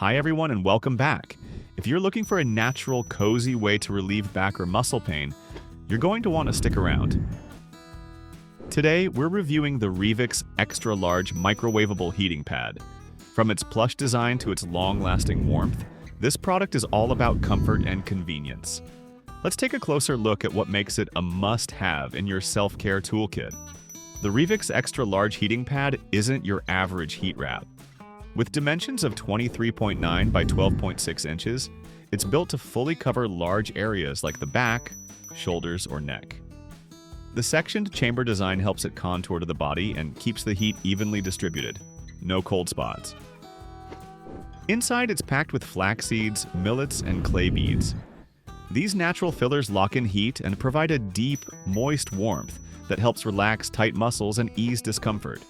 Hi everyone and welcome back. If you're looking for a natural, cozy way to relieve back or muscle pain, you're going to want to stick around. Today, we're reviewing the REVIX Extra Large Microwavable Heating Pad. From its plush design to its long-lasting warmth, this product is all about comfort and convenience. Let's take a closer look at what makes it a must-have in your self-care toolkit. The REVIX Extra Large Heating Pad isn't your average heat wrap. With dimensions of 23.9 by 12.6 inches, it's built to fully cover large areas like the back, shoulders, or neck. The sectioned chamber design helps it contour to the body and keeps the heat evenly distributed. No cold spots. Inside, it's packed with flax seeds, millets, and clay beads. These natural fillers lock in heat and provide a deep, moist warmth that helps relax tight muscles and ease discomfort.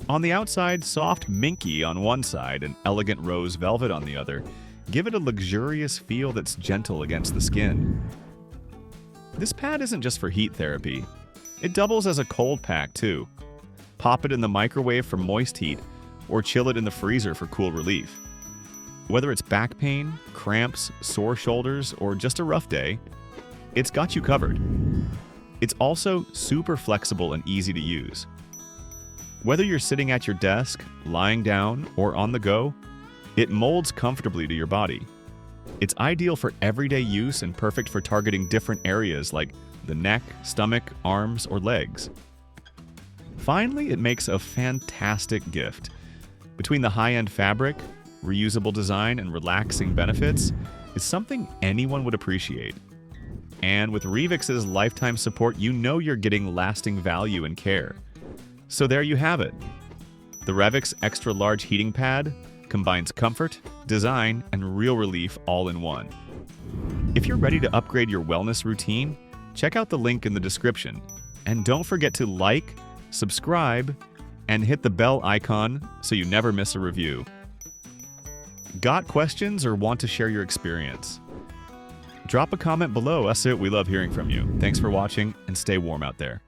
On the outside, soft Minky on one side and elegant Rose Velvet on the other give it a luxurious feel that's gentle against the skin. This pad isn't just for heat therapy. It doubles as a cold pack, too. Pop it in the microwave for moist heat, or chill it in the freezer for cool relief. Whether it's back pain, cramps, sore shoulders, or just a rough day, it's got you covered. It's also super flexible and easy to use. Whether you're sitting at your desk, lying down, or on the go, it molds comfortably to your body. It's ideal for everyday use and perfect for targeting different areas like the neck, stomach, arms, or legs. Finally, it makes a fantastic gift. Between the high-end fabric, reusable design, and relaxing benefits, it's something anyone would appreciate. And with REVIX's lifetime support, you know you're getting lasting value and care. So there you have it. The REVIX Extra Large Heating Pad combines comfort, design, and real relief all in one. If you're ready to upgrade your wellness routine, check out the link in the description. And don't forget to like, subscribe, and hit the bell icon so you never miss a review. Got questions or want to share your experience? Drop a comment below. We love hearing from you. Thanks for watching and stay warm out there.